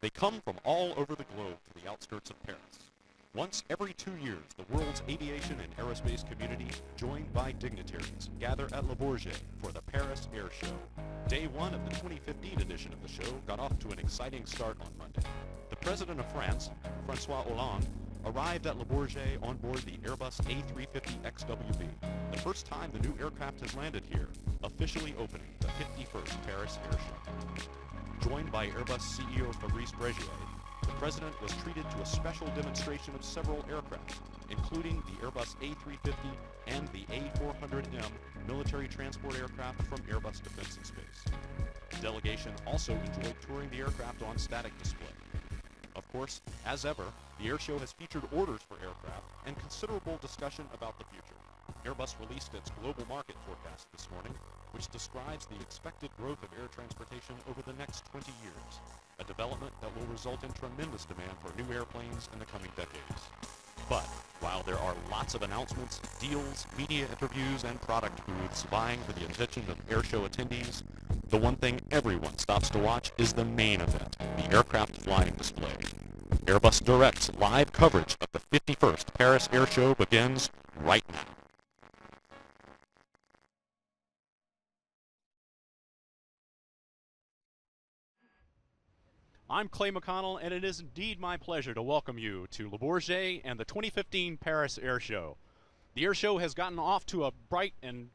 They come from all over the globe to the outskirts of Paris. Once every 2 years, the world's aviation and aerospace community, joined by dignitaries, gather at Le Bourget for the Paris Air Show. Day one of the 2015 edition of the show got off to an exciting start on Monday. The President of France, François Hollande, arrived at Le Bourget on board the Airbus A350 XWB, the first time the new aircraft has landed here, officially opening the 51st Paris Air Show. Joined by Airbus CEO Fabrice Bregier, the President was treated to a special demonstration of several aircraft, including the Airbus A350 and the A400M military transport aircraft from Airbus Defence and Space. The delegation also enjoyed touring the aircraft on static display. Of course, as ever, the air show has featured orders for aircraft and considerable discussion about the future. Airbus released its global market forecast this morning, which describes the expected growth of air transportation over the next 20 years, a development that will result in tremendous demand for new airplanes in the coming decades. But while there are lots of announcements, deals, media interviews, and product booths vying for the attention of air show attendees, the one thing everyone stops to watch is the main event, the aircraft flying display. Airbus Direct's live coverage of the 51st Paris Air Show begins right now. I'm Clay McConnell, and it is indeed my pleasure to welcome you to Le Bourget and the 2015 Paris Air Show. The air show has gotten off to a bright and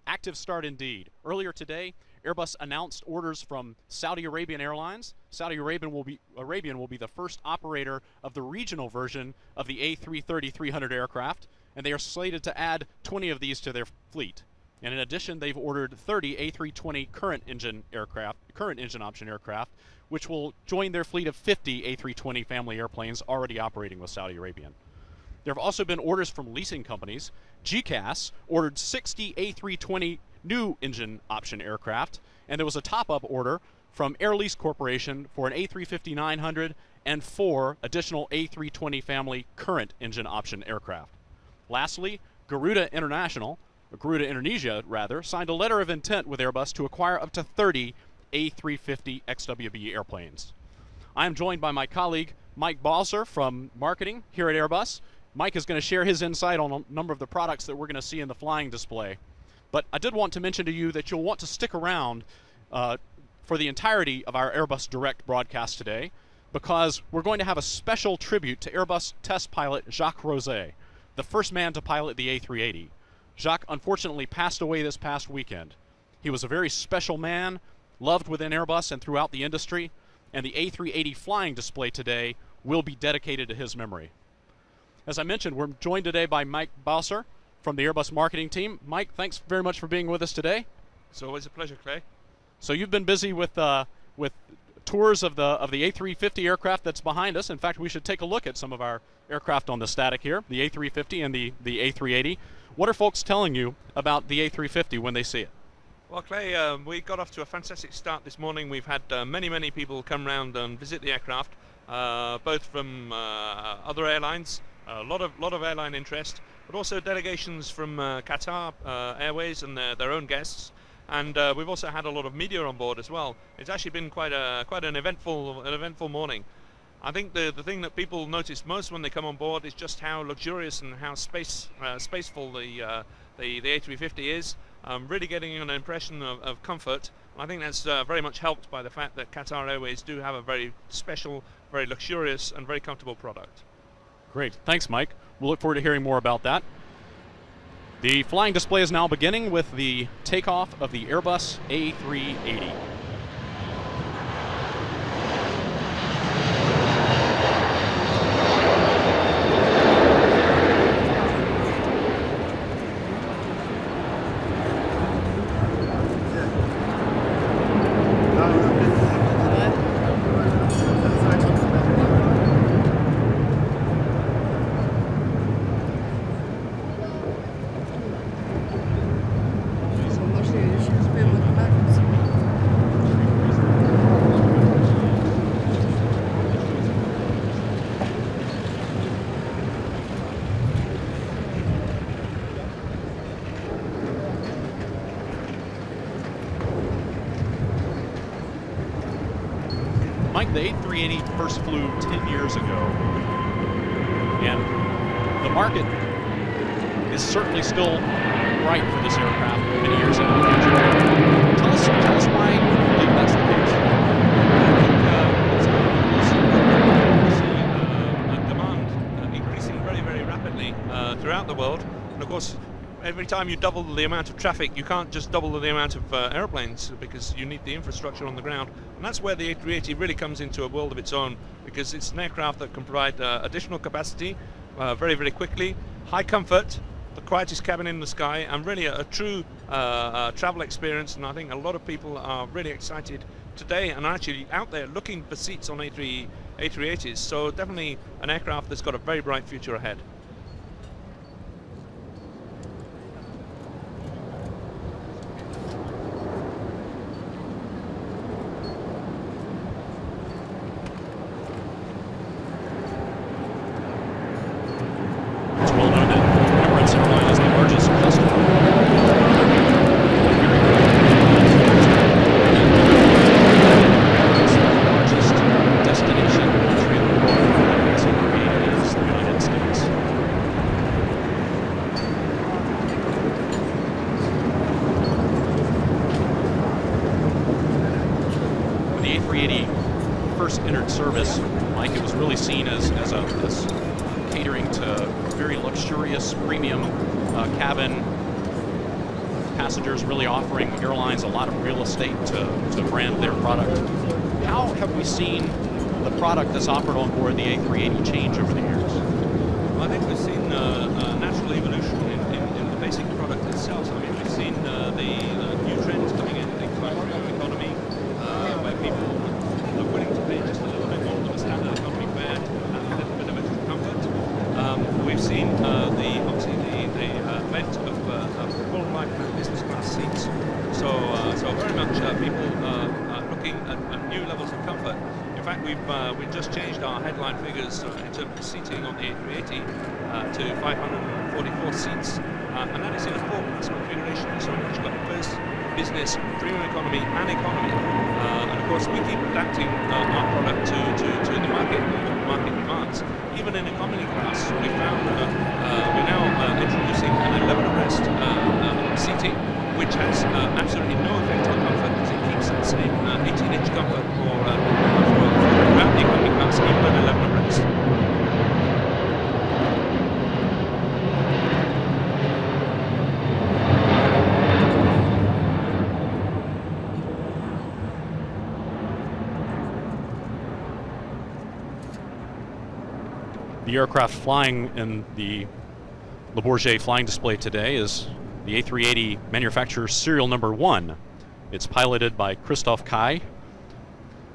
active start indeed. Earlier today, Airbus announced orders from Saudi Arabian Airlines. Saudi Arabian will be the first operator of the regional version of the A330 300 aircraft, and they are slated to add 20 of these to their fleet. And in addition, they've ordered 30 A320 current engine option aircraft, which will join their fleet of 50 A320 family airplanes already operating with Saudi Arabian. There have also been orders from leasing companies. GECAS ordered 60 A320 new engine option aircraft, and there was a top-up order from Air Lease Corporation for an A350-900 and 4 additional A320 family current engine option aircraft. Lastly, Garuda Indonesia signed a letter of intent with Airbus to acquire up to 30 A350 XWB airplanes. I am joined by my colleague Mike Balser from marketing here at Airbus. Mike is going to share his insight on a number of the products that we're going to see in the flying display. But I did want to mention to you that you'll want to stick around for the entirety of our Airbus Direct broadcast today, because we're going to have a special tribute to Airbus test pilot Jacques Rosé, the first man to pilot the A380. Jacques unfortunately passed away this past weekend. He was a very special man, loved within Airbus and throughout the industry, and the A380 flying display today will be dedicated to his memory. As I mentioned, we're joined today by Mike Balser from the Airbus marketing team. Mike, thanks very much for being with us today. It's always a pleasure, Clay. So you've been busy with tours of the A350 aircraft that's behind us. In fact, we should take a look at some of our aircraft on the static here, the A350 and the A380. What are folks telling you about the A350 when they see it? Well, Clay, we got off to a fantastic start this morning. We've had many people come round and visit the aircraft, both from other airlines, a lot of airline interest, but also delegations from Qatar Airways and their own guests. And we've also had a lot of media on board as well. It's actually been quite an eventful morning. I think the thing that people notice most when they come on board is just how luxurious and how spaceful the A350 is. Really getting an impression of comfort. I think that's very much helped by the fact that Qatar Airways do have a very special, very luxurious and very comfortable product. Great, thanks Mike. We'll look forward to hearing more about that. The flying display is now beginning with the takeoff of the Airbus A380. the A380 first flew 10 years ago, and the market is certainly still bright for this aircraft many years into the future. Tell us why you believe that's the case. I think demand increasing very, very rapidly throughout the world, and of course, every time you double the amount of traffic, you can't just double the amount of airplanes, because you need the infrastructure on the ground. And that's where the A380 really comes into a world of its own, because it's an aircraft that can provide additional capacity very, very quickly, high comfort, the quietest cabin in the sky, and really a true travel experience. And I think a lot of people are really excited today and are actually out there looking for seats on A380s. So definitely an aircraft that's got a very bright future ahead. First entered service, Mike, it was really seen as catering to very luxurious premium cabin passengers, really offering airlines a lot of real estate to brand their product. How have we seen the product that's offered on board the A380 change over the years? Well, I think we've seen a natural evolution in the basic product itself. I mean, we've seen the new trends coming in, things like premium economy, where people are willing to pay just a little bit more than a standard economy fare and a little bit of extra comfort. We've seen obviously the advent of full life business class seats. So very much people looking at new levels of comfort. In fact, we've just changed our headline figures in terms of seating on the A380 to 544 seats, and that is in a four-class configuration. So we've actually got first, business, premium economy, and economy. And of course, we keep adapting our product to the market and what the market demands. Even in economy class, we found we're now introducing an 11 abreast seating, which has absolutely no effect on comfort, because it keeps that same 18-inch comfort throughout the economy class, even at 11 abreast. The aircraft flying in the Le Bourget flying display today is the A380 manufacturer's serial number 1. It's piloted by Christophe Caille,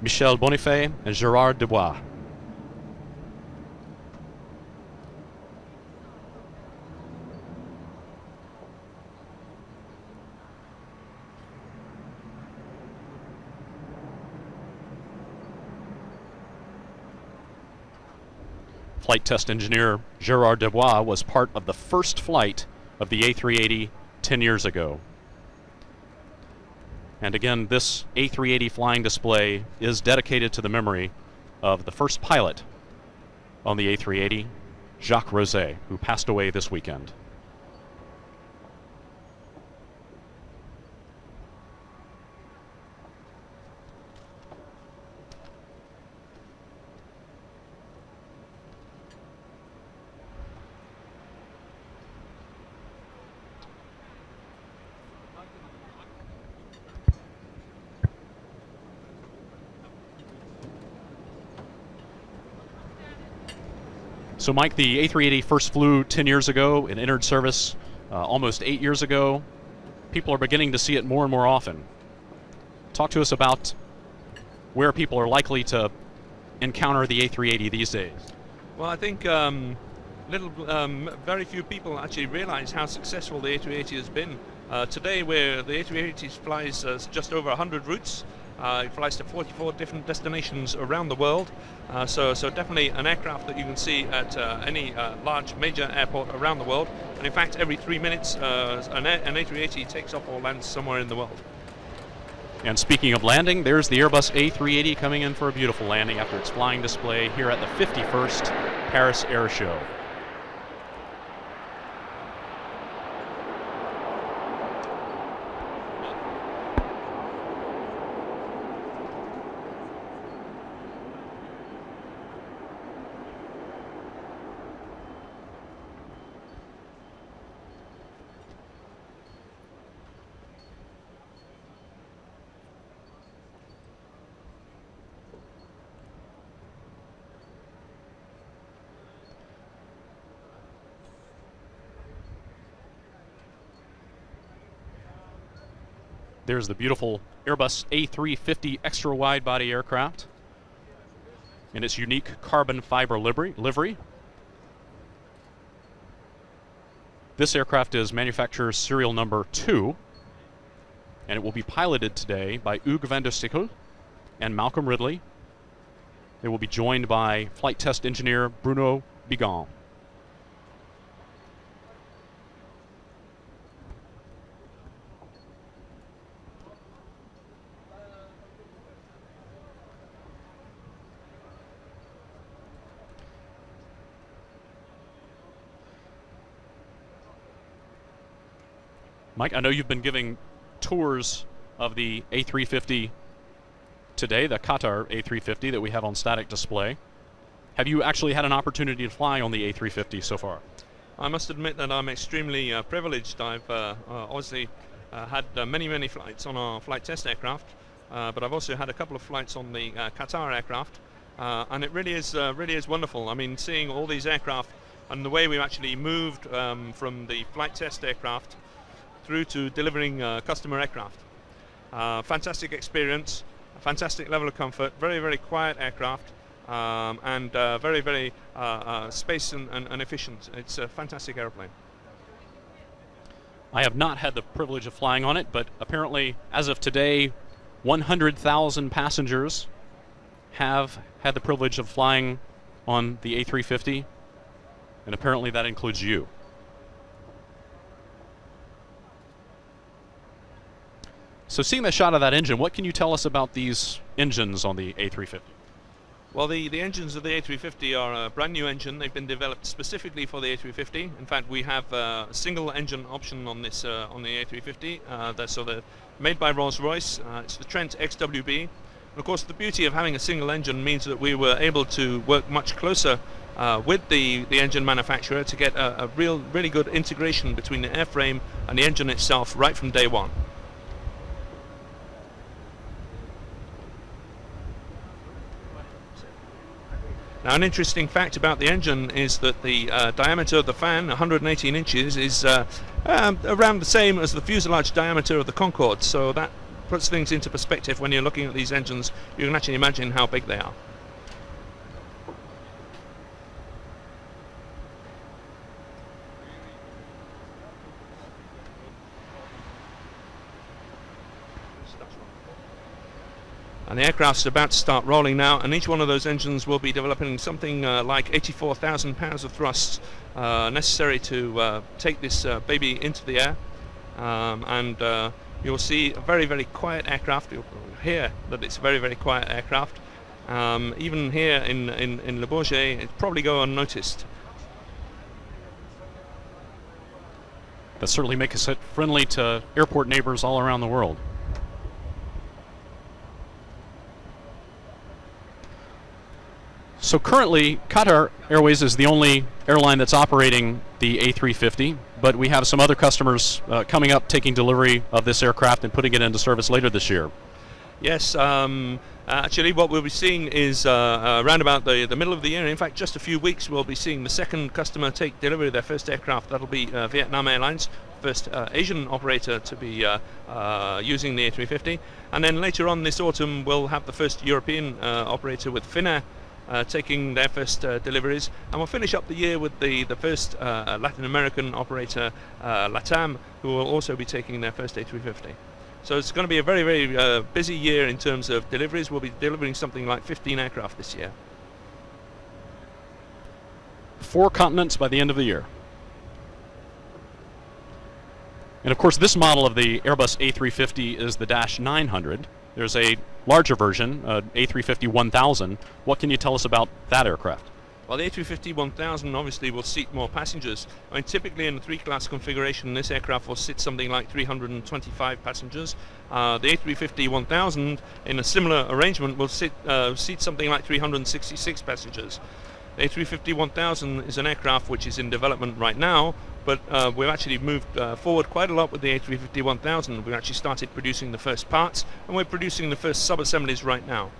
Michel Bonifay, and Gérard Dubois. Flight test engineer Gérard Dubois was part of the first flight of the A380 10 years ago. And again, this A380 flying display is dedicated to the memory of the first pilot on the A380, Jacques Rosé, who passed away this weekend. So Mike, the A380 first flew 10 years ago and entered service almost 8 years ago. People are beginning to see it more and more often. Talk to us about where people are likely to encounter the A380 these days. Well, I think very few people actually realize how successful the A380 has been. Today, where the A380 flies just over 100 routes. It flies to 44 different destinations around the world. So definitely an aircraft that you can see at any large major airport around the world. And in fact, every 3 minutes, an A380 takes off or lands somewhere in the world. And speaking of landing, there's the Airbus A380 coming in for a beautiful landing after its flying display here at the 51st Paris Air Show. There's the beautiful Airbus A350 extra wide body aircraft in its unique carbon fiber livery. This aircraft is manufacturer's serial number 2, and it will be piloted today by Hugues van der Stickel and Malcolm Ridley. They will be joined by flight test engineer Bruno Bigon. Mike, I know you've been giving tours of the A350 today, the Qatar A350 that we have on static display. Have you actually had an opportunity to fly on the A350 so far? I must admit that I'm extremely privileged. I've obviously had many flights on our flight test aircraft, but I've also had a couple of flights on the Qatar aircraft, and it really is wonderful. I mean, seeing all these aircraft and the way we've actually moved from the flight test aircraft through to delivering customer aircraft. Fantastic experience, a fantastic level of comfort, very quiet aircraft, and very space and efficient. It's a fantastic airplane. I have not had the privilege of flying on it, but apparently as of today 100,000 passengers have had the privilege of flying on the A350, and apparently that includes you. So seeing the shot of that engine, what can you tell us about these engines on the A350? Well, the engines of the A350 are a brand new engine. They've been developed specifically for the A350. In fact, we have a single engine option on this on the A350. So they're made by Rolls-Royce. It's the Trent XWB. And of course, the beauty of having a single engine means that we were able to work much closer with the engine manufacturer to get a really good integration between the airframe and the engine itself right from day one. Now, an interesting fact about the engine is that the diameter of the fan, 118 inches, is around the same as the fuselage diameter of the Concorde. So that puts things into perspective. When you're looking at these engines, you can actually imagine how big they are. And the aircraft's about to start rolling now, and each one of those engines will be developing something like 84,000 pounds of thrust necessary to take this baby into the air. And you'll see a very quiet aircraft. You'll hear that it's a very quiet aircraft. Even here in Le Bourget, it probably go unnoticed. That certainly makes it friendly to airport neighbors all around the world. So currently, Qatar Airways is the only airline that's operating the A350, but we have some other customers coming up taking delivery of this aircraft and putting it into service later this year. Yes, actually what we'll be seeing is around about the middle of the year, in fact just a few weeks, we'll be seeing the second customer take delivery of their first aircraft. That'll be Vietnam Airlines, first Asian operator to be using the A350. And then later on this autumn we'll have the first European operator with Finnair taking their first deliveries, and we'll finish up the year with the first Latin American operator, LATAM, who will also be taking their first A350. So it's going to be a very busy year in terms of deliveries. We'll be delivering something like 15 aircraft this year. 4 continents by the end of the year. And of course, this model of the Airbus A350 is the Dash 900. There's a larger version, A350 1000. What can you tell us about that aircraft? Well, the A350 1000 obviously will seat more passengers. I mean, typically in a 3-class configuration, this aircraft will sit something like 325 passengers. The A350 1000, in a similar arrangement, will seat something like 366 passengers. The A350 1000 is an aircraft which is in development right now, but we've actually moved forward quite a lot with the A350 1000. We've actually started producing the first parts, and we're producing the first sub-assemblies right now.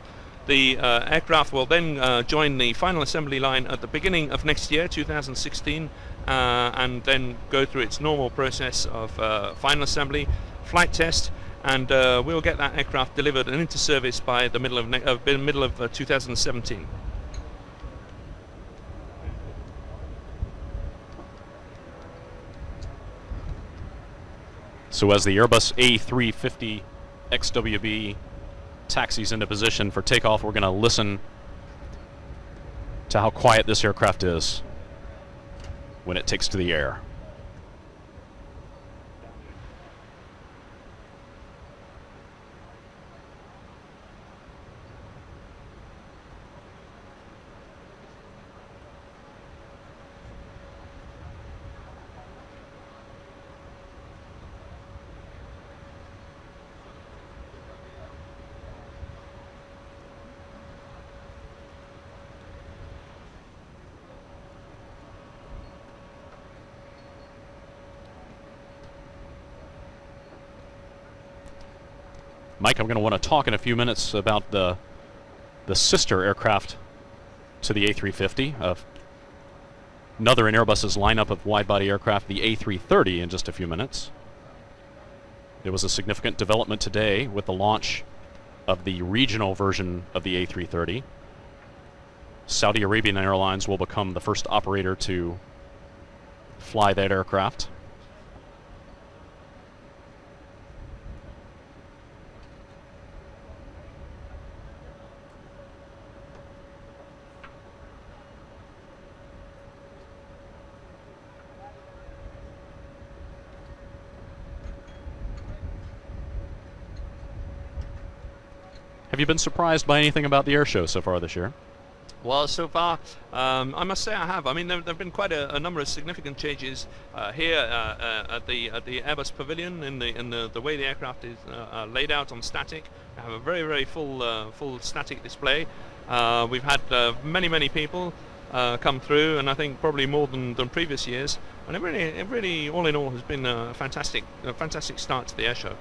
The aircraft will then join the final assembly line at the beginning of next year, 2016, and then go through its normal process of final assembly, flight test, and we'll get that aircraft delivered and into service by the middle of 2017. So as the Airbus A350 XWB taxis into position for takeoff, we're going to listen to how quiet this aircraft is when it takes to the air. Mike, I'm going to want to talk in a few minutes about the sister aircraft to the A350, another in Airbus's lineup of wide-body aircraft, the A330, in just a few minutes. There was a significant development today with the launch of the regional version of the A330. Saudi Arabian Airlines will become the first operator to fly that aircraft. Have you been surprised by anything about the air show so far this year? Well, so far, I must say I have. I mean, there have been quite a number of significant changes here at the Airbus Pavilion in the way the aircraft is laid out on static. We have a very full static display. We've had many people come through, and I think probably more than previous years. And it really, all in all, has been a fantastic start to the air show.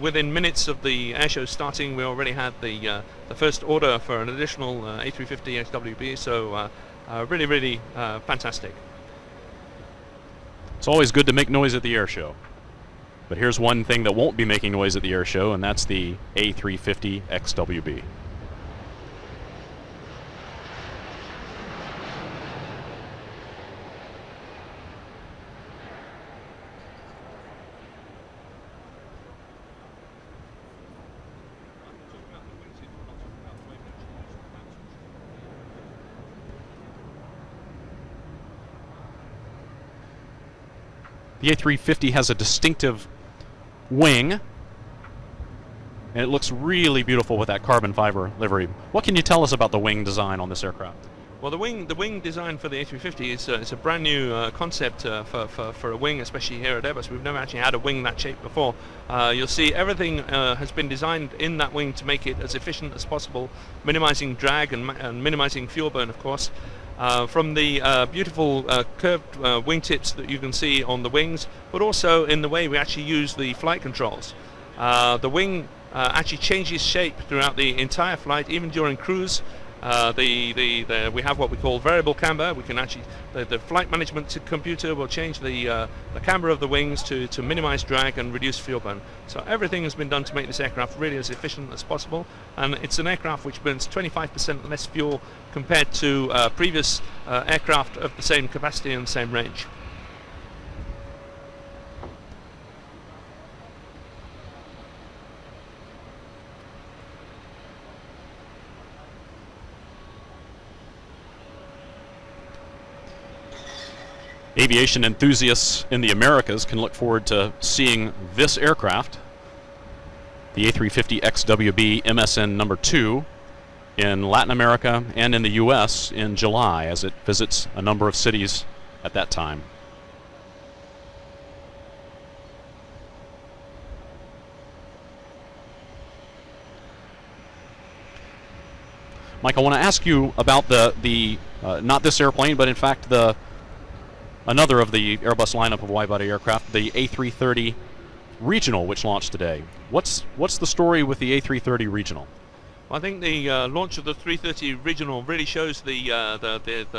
Within minutes of the air show starting, we already had the first order for an additional A350 XWB, so really fantastic. It's always good to make noise at the air show. But here's one thing that won't be making noise at the air show, and that's the A350 XWB. The A350 has a distinctive wing, and it looks really beautiful with that carbon fiber livery. What can you tell us about the wing design on this aircraft? Well, the wing design for the A350 is a brand new concept for a wing, especially here at Airbus. We've never actually had a wing that shape before. You'll see everything has been designed in that wing to make it as efficient as possible, minimizing drag and minimizing fuel burn, of course. From the beautiful curved wingtips that you can see on the wings, but also in the way we actually use the flight controls. The wing actually changes shape throughout the entire flight, even during cruise. We have what we call variable camber. We can actually, the flight management computer will change the camber of the wings to minimize drag and reduce fuel burn. So everything has been done to make this aircraft really as efficient as possible, and it's an aircraft which burns 25% less fuel compared to previous aircraft of the same capacity and same range. Aviation enthusiasts in the Americas can look forward to seeing this aircraft, the A350 XWB MSN number 2, in Latin America and in the U.S. in July as it visits a number of cities at that time. Mike, I want to ask you about the not this airplane, but in fact another of the Airbus lineup of wide-body aircraft, the A330 Regional, which launched today. What's the story with the A330 Regional? Well, I think the launch of the 330 Regional really shows the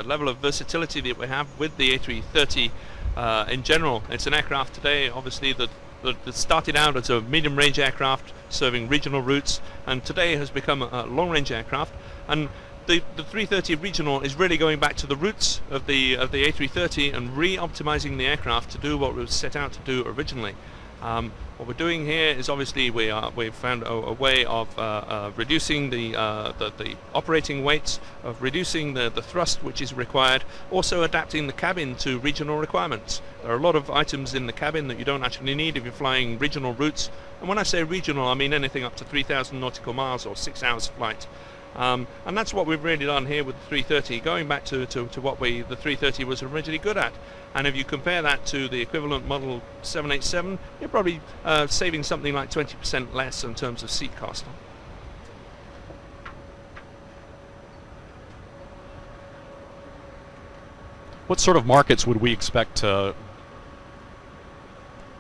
level of versatility that we have with the A330 in general. It's an aircraft today, obviously, that started out as a medium-range aircraft serving regional routes, and today has become a long-range aircraft. And the 330 Regional is really going back to the roots of the A330 and re-optimizing the aircraft to do what it was set out to do originally. What we're doing here is obviously we've found a way of reducing the operating weights, of reducing the thrust which is required, also adapting the cabin to regional requirements. There are a lot of items in the cabin that you don't actually need if you're flying regional routes. And when I say regional, I mean anything up to 3,000 nautical miles or 6 hours flight. And that's what we've really done here with the 330, going back to what the 330 was originally good at. And if you compare that to the equivalent model 787, you're probably saving something like 20% less in terms of seat cost. What sort of markets would we expect to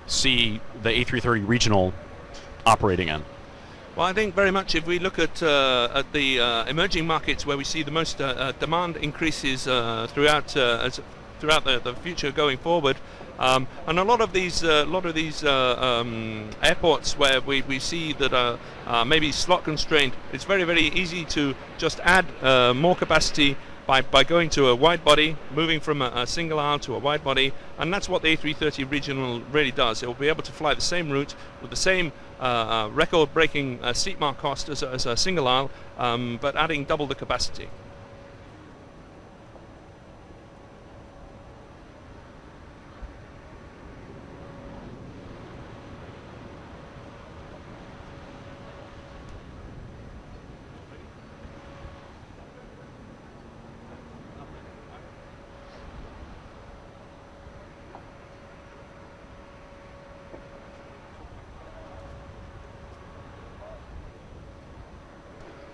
see the A330 Regional operating in? Well, I think very much if we look at the emerging markets where we see the most demand increases throughout the future going forward, and a lot of these airports where we see that are maybe slot constrained, it's very, very easy to just add more capacity by going to a wide body, moving from a single aisle to a wide body, and that's what the A330 Regional really does. It will be able to fly the same route with the same record-breaking seat mark cost as a single aisle, but adding double the capacity.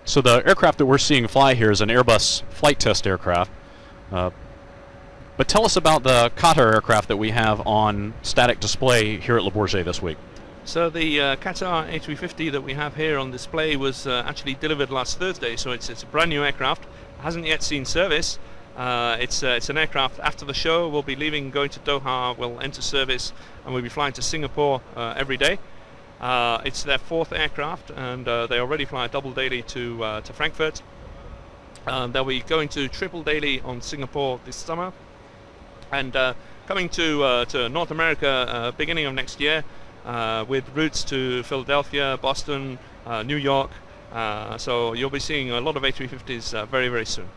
So the aircraft that we're seeing fly here is an Airbus flight test aircraft. But tell us about the Qatar aircraft that we have on static display here at Le Bourget this week. So the Qatar A350 that we have here on display was actually delivered last Thursday, so it's a brand new aircraft. It hasn't yet seen service. It's an aircraft after the show. We'll be leaving, going to Doha, we'll enter service, and we'll be flying to Singapore every day. It's their 4th aircraft, and they already fly a double daily to Frankfurt. They'll be going to triple daily on Singapore this summer, and coming to North America beginning of next year with routes to Philadelphia, Boston, New York. So you'll be seeing a lot of A350s very, very soon.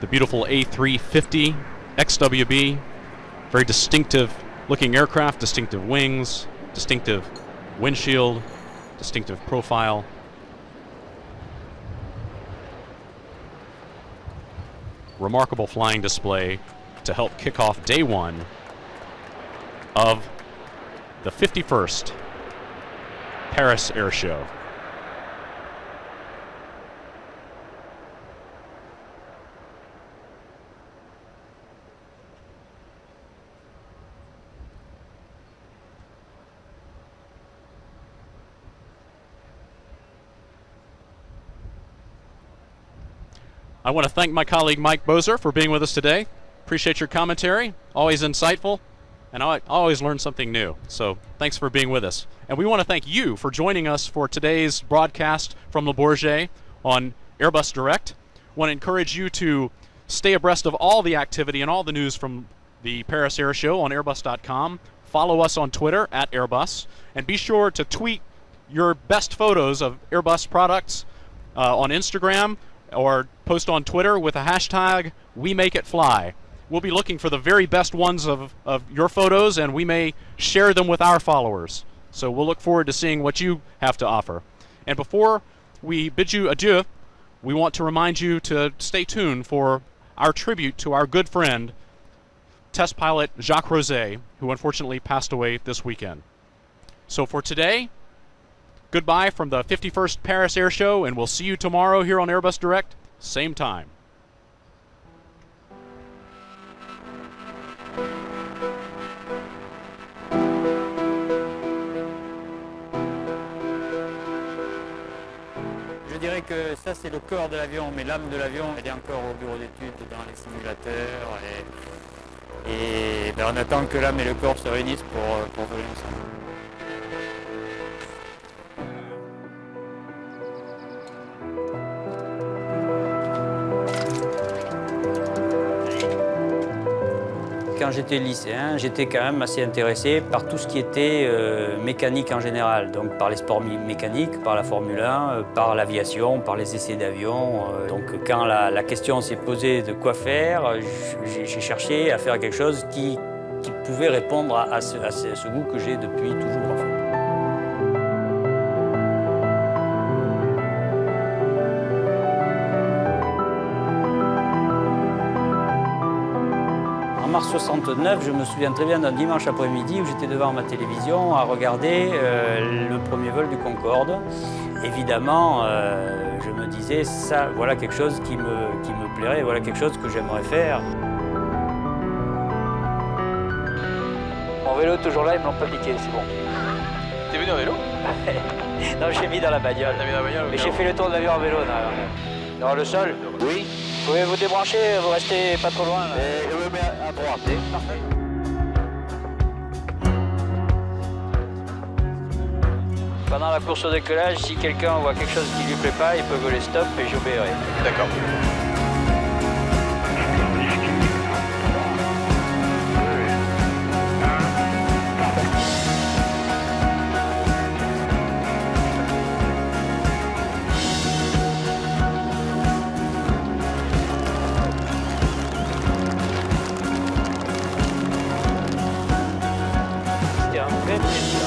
The beautiful A350 XWB, very distinctive looking aircraft, distinctive wings, distinctive windshield, distinctive profile. Remarkable flying display to help kick off day one of the 51st Paris Air Show. I want to thank my colleague Mike Bozer for being with us today. Appreciate your commentary, always insightful, and I always learn something new. So thanks for being with us. And we want to thank you for joining us for today's broadcast from Le Bourget on Airbus Direct. I want to encourage you to stay abreast of all the activity and all the news from the Paris Air Show on Airbus.com. Follow us on Twitter at Airbus, and be sure to tweet your best photos of Airbus products on Instagram, or post on Twitter with a hashtag #WeMakeItFly. We'll be looking for the very best ones of your photos, and we may share them with our followers. So we'll look forward to seeing what you have to offer. And before we bid you adieu, we want to remind you to stay tuned for our tribute to our good friend, test pilot Jacques Rosé, who unfortunately passed away this weekend. So for today, goodbye from the 51st Paris Air Show, and we'll see you tomorrow here on Airbus Direct, same time. Je dirais que ça c'est le corps de l'avion, mais l'âme de l'avion elle est encore au bureau d'études dans les simulateurs et ben, on attend que l'âme et le corps se réunissent pour voler ensemble. Quand j'étais lycéen, j'étais quand même assez intéressé par tout ce qui était mécanique en général, donc par les sports mécaniques, par la Formule 1, par l'aviation, par les essais d'avion. Donc quand la question s'est posée de quoi faire, j'ai cherché à faire quelque chose qui pouvait répondre à ce goût que j'ai depuis toujours. En fait. En mars 69, je me souviens très bien d'un dimanche après-midi où j'étais devant ma télévision à regarder le premier vol du Concorde. Évidemment, je me disais, ça, voilà quelque chose qui me plairait, voilà quelque chose que j'aimerais faire. Mon vélo est toujours là, ils ne me l'ont pas piqué, c'est bon. T'es venu en vélo? Non, j'ai mis dans la bagnole. T'as mis dans la bagnole? Mais j'ai fait le tour de l'avion en vélo. Dans le sol? Oui. Vous pouvez vous débrancher, vous restez pas trop loin. Là. Je me mets à droite. Parfait. Pendant la course au décollage, si quelqu'un voit quelque chose qui lui plaît pas, il peut voler stop et j'obéirai. D'accord. C'était un vrai plaisir.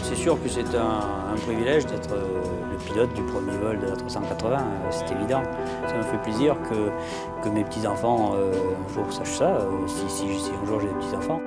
C'est sûr que c'est un privilège d'être le pilote du premier vol de l'A380, c'est évident. Ça me fait plaisir que mes petits-enfants un jour sachent ça, si un jour j'ai des petits-enfants.